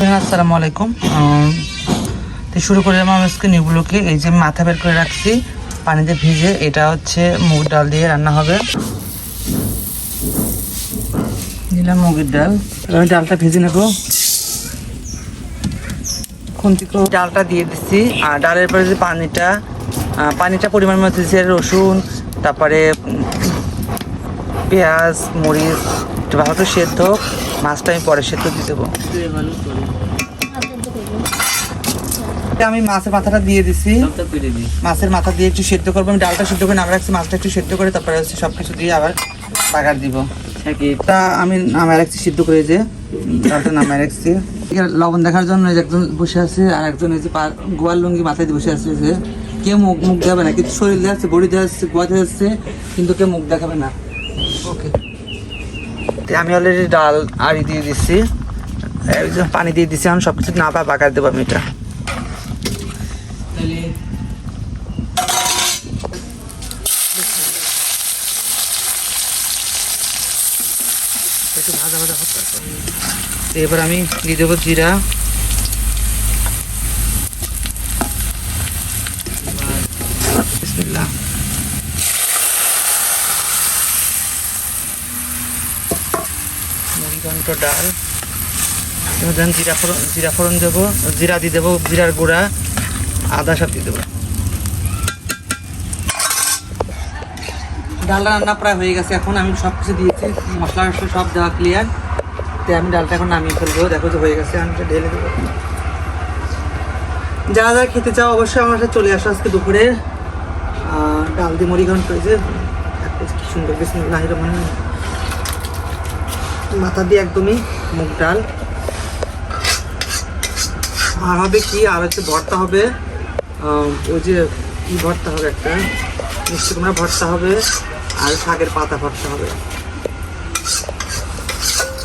আসসালামু আলাইকুম। তো শুরু করে আমার আজকে নিউগুলোকে এই যে মাথা বের করে রাখছি পানিতে ভিজে, এটা হচ্ছে মুগ ডাল দিয়ে রান্না হবে। দিলাম মুগের ডাল, আমি ডালটা ভেজে নেবো। ডালটা দিয়ে দিচ্ছি আর ডালের পরে যে পানিটা পরিমাণ মতো দিচ্ছি, রসুন, তারপরে পেঁয়াজ, মরিচ একটু ভালো করে সেদ্ধ, মাছটা আমি পরে সেদ্ধ দিয়ে দেবো। আমি মাছের মাথাটা দিয়ে দিচ্ছি, মাছের মাথা দিয়ে একটু সেদ্ধ করবো। আমি ডালটা সেদ্ধ করে নামে রাখছি, মাছটা একটু সেদ্ধ করে তারপরে হচ্ছে সব কিছু দিয়ে আবার বাগার দিব। এটা আমি নামায় রাখছি সিদ্ধ করে, যে ডালটা নামায় রাখছি। লবণ দেখার জন্য একজন বসে আছে আর একজন এই যে গোয়াল লুঙ্গি মাথায় দিয়ে বসে আছে। যে কেউ মুখ দেখাবে না, কিন্তু শরীর দেখাচ্ছে, বডি দেখাচ্ছে, গোয়া দেখাচ্ছে, কিন্তু কেউ মুখ দেখাবে না। ওকে, আমি অলরেডি ডাল আড়ি দিয়ে দিচ্ছি, পানি দিয়ে দিচ্ছি। আমি সব কিছু না পা বাগার দেবো আমি। এটা একটু ভাজা ভাজা হতে, এবার আমি দিয়ে দেবো জিরা, বিসমিল্লাহ। মুড়িঘণ্ট ডাল, জিরা ফোড়ন দেবো, জিরা দিয়ে দেবো, জিরার গুঁড়া, আদা সব দিয়ে দেবো। ডালটা রান্না প্রায় হয়ে গেছে, এখন আমি সব কিছু দিয়েছি, মশলা সব দেওয়া ক্লিয়ার। তো আমি ডালটা এখন নামিয়ে ফেলবো, দেখো যে হয়ে গেছে, আমি ঢেলে দেবো। যারা যারা খেতে চাও অবশ্যই আমার সাথে চলে আসো আজকে দুপুরে। ডাল দিয়ে মুড়িঘণ্ট হয়েছে, কি সুন্দর, বিসমিল্লাহির রহমানির রহিম। মাথা দিয়ে একদমই মুগ ডাল। আর হবে কি, আর হচ্ছে ভর্তা হবে, ওই যে কি ভর্তা হবে, একটা মিষ্টি কুমড়া ভর্তা হবে, আর শাকের পাতা ভর্তা হবে।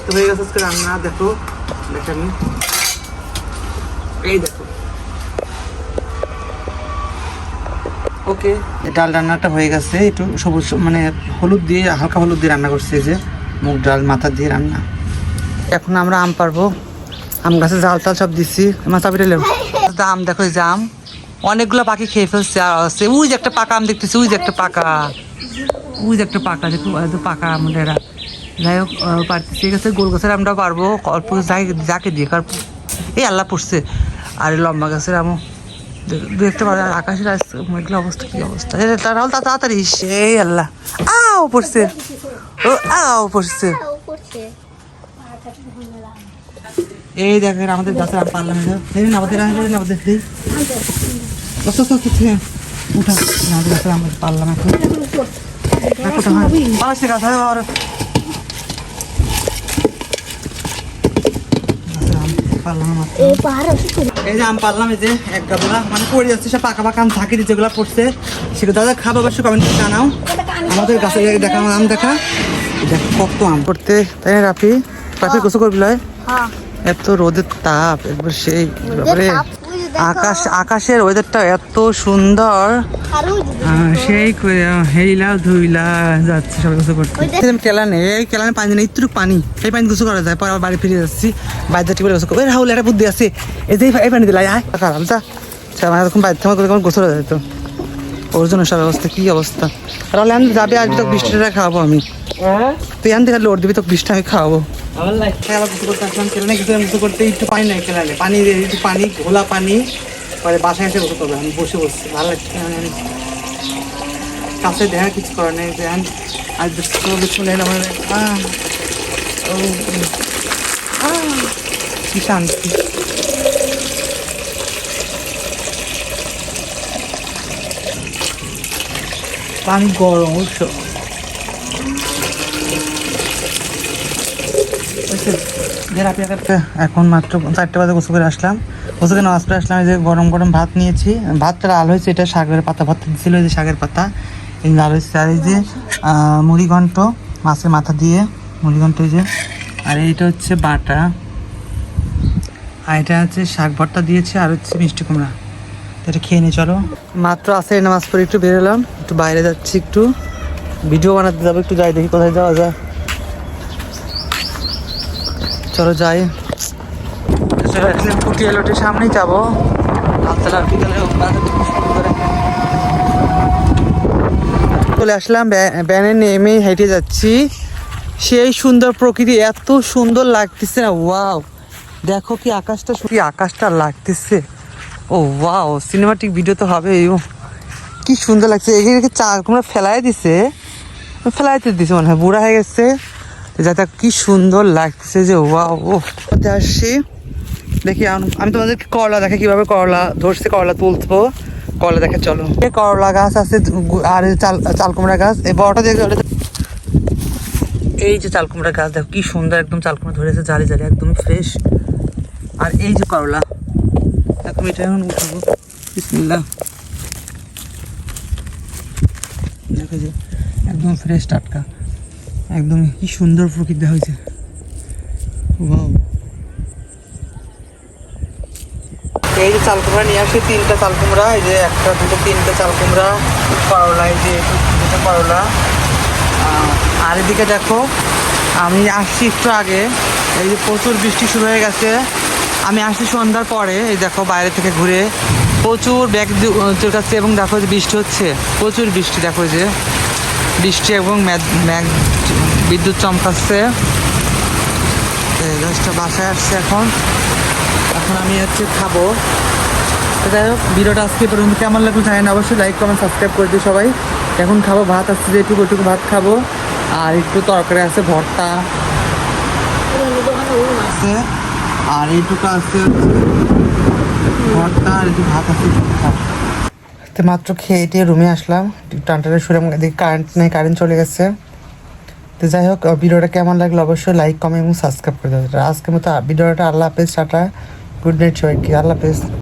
তো হয়ে গেছে আজকে রান্না। দেখো আমি এই দেখো, ওকে, ডাল রান্নাটা হয়ে গেছে। একটু সবুজ মানে হলুদ দিয়ে, হালকা হলুদ দিয়ে রান্না করছি, যে মুগ ডাল মাথা দিয়ে রান্না। এখন আমরা আম পারবো, আম গাছে জাল টাল সব দিচ্ছি। মাথা বেটে লেবো আম, দেখো এই যে আম অনেকগুলো পাখি খেয়ে ফেলছে। আর আছে ওই যে একটা পাকা আম দেখতেছি, ওই যে একটা পাকা, দেখো পাকা আমটা। যাই হোক পারতেছি, ঠিক আছে। গোল গাছের আমটাও পারবো, অল্প যাকে দিয়ে কার এই আল্লাহ পড়ছে। আর লম্বা গাছের আমও দেখতে পারো। আকাশের মেঘলা অবস্থা, কি অবস্থা, তাহলে তাড়াতাড়ি সেই আল্লাহ আও পড়ছে, ও আও পড়ছে। এই দেখেন আমাদের গাছের আম পারলাম, আমাদের উঠা, আমাদের গাছের আম পারলাম এখন। এই যে আম পারলাম, এই যে এক গাবলা মানে পড়ে যাচ্ছে, সব পাকা পাকা আম থাকে যেগুলো পড়ছে, সেগুলো দাদা খাবো অবশ্যই কমেন্ট করে জানাও। আমাদের গাছে দেখা আম দেখা, দেখো কত আম পড়তে, তাই না রাফি? রাফি গোসল করবি লয়, এত রোদের তাপ একবার সেই, আকাশের ওয়েদারটা এত সুন্দর, সেই হেইলা ধুইলা যাচ্ছে সবাই গোসল করতে। কেলানে, এই কেলানে পানি নেই, একটু পানি, এই পানি গোসল করা যায়। পরে আবার বাড়ি ফিরে যাচ্ছি, বাইরে টিপে গোসল করবো। রাহুল একটা বুদ্ধি আছে, এই যে এই পানি দিলা খারাপ যা, এরকম বাইরে থেকে গোসল হয়ে যেত। ওর জন্য সব অবস্থা, কি অবস্থা। রাহুল আমি যাবে, আজকে তোকে 20টা খাওয়াবো আমি, তুই আনতে গেলে লোড দিবি, তোকে 20টা আমি খাওয়াবো। গোসল করতে একটু পানি নেই, খেলালে পানি, একটু পানি, ঘোলা পানি, পরে বাসায় এসে গোসল করবে। আমি বসে বসছি, ভালো লাগছে কাছে দেখা, কিছু করার নেই। দেখেন আজ শুনে আমার কি শান্তি। পানি গরম উৎস, এখন মাত্র 4টা বাজে গোসল করে আসলাম, গোসল করে নামাজ পড়ে আসলাম। এই যে গরম গরম ভাত নিয়েছি, ভাতটা লাল হয়েছে, এটা শাকের পাতা ভর্তা দিয়েছিল, এই যে শাকের পাতা এই লাল হয়েছে। আর এই যে মুড়িঘণ্ট, মাছের মাথা দিয়ে মুড়িঘণ্ট, এই যে। আর এইটা হচ্ছে বাটা, আর এটা হচ্ছে শাক ভর্তা দিয়েছে, আর হচ্ছে মিষ্টি কুমড়া। এটা খেয়ে নিয়ে চলো। মাত্র আসে নামাজ পড়ে একটু বেরোলাম, একটু বাইরে যাচ্ছি, একটু ভিডিও বানাতে যাবো, একটু যাই দেখি কোথায় যাওয়া যায়। চলো যাই। চলে আসলাম পুটিয়া লটের সামনেই যাবো। লালতলা বিকালে চলে আসলাম, ব্যানে নেমে হেঁটে যাচ্ছি। সেই সুন্দর প্রকৃতি, এত সুন্দর লাগতেছে না, ওয়াও। দেখো কি আকাশটা লাগতেছে, ও ওয়াও, সিনেমাটিক ভিডিও তো হবে। কি সুন্দর লাগছে, এখানে চাল কুমড়া ফেলাইতে দিছে মনে হয়, বুড়া হয়ে গেছে যাতে। কি সুন্দর লাগতেছে যে, ওয়াও। ও আসছি, দেখি আমি তোমাদেরকে করলা দেখে কিভাবে করলা ধরছে, করলা তুলবো, করলা দেখে চলো। করলা গাছ আছে আর চাল কুমড়া গাছ, এই বড়টা দেখে। এই যে চাল কুমড়া গাছ, দেখো কি সুন্দর একদম চাল কুমড়া ধরেছে, জালি জালি একদম ফ্রেশ। আর এই যে করলা, দেখো এটা এখন উঠাবো, বিসমিল্লাহ। দেখো যে একদম ফ্রেশ টাটকা, একদম কি সুন্দর প্রকৃতি হয়েছে, ওয়াও। এই যে চাল কুমড়া নিয়ে আসি, 3টা চাল কুমড়া, এই যে 1টা 2টো 3টে চাল কুমড়া, করলা, এই যে 2টো করলা। আর এদিকে দেখো, আমি আসছি একটু আগে, এই যে প্রচুর বৃষ্টি শুরু হয়ে গেছে। আমি আসছি সন্ধ্যার পরে, এই দেখো বাইরে থেকে ঘুরে প্রচুর ব্যাগ চলছে এবং দেখো যে বৃষ্টি হচ্ছে, প্রচুর বৃষ্টি। দেখো যে বৃষ্টি এবং ম্যাঘ বিদ্যুৎ চমকাচ্ছে। জাস্ট বাসায় আসছে এখন আমি হচ্ছে খাবো। যাই হোক, ভিডিওটা আজকে পর্যন্ত কেমন লাগলো জানি না, অবশ্যই লাইক কমেন্ট সাবস্ক্রাইব করে দিই সবাই। এখন খাবো, ভাত আসছে যেটুকু ওইটুকু ভাত খাবো, আর একটু তরকারি আছে, ভর্তা আছে, আর এইটুকু আছে ভর্তা, আর একটু ভাত আছে। তো মাত্র খেয়ে দিয়ে রুমে আসলাম, টানটানে শুনে দেখি কারেন্ট নেই, কারেন্ট চলে গেছে। তো যাই হোক, ভিডিওটা কেমন লাগলো অবশ্যই লাইক কমেন্ট এবং সাবস্ক্রাইব করে দেবেন। আজকের মতো ভিডিওটা আল্লাহ হাফেজ, টাটা, গুড নাইট সবাইকে, আল্লাহ হাফেজ।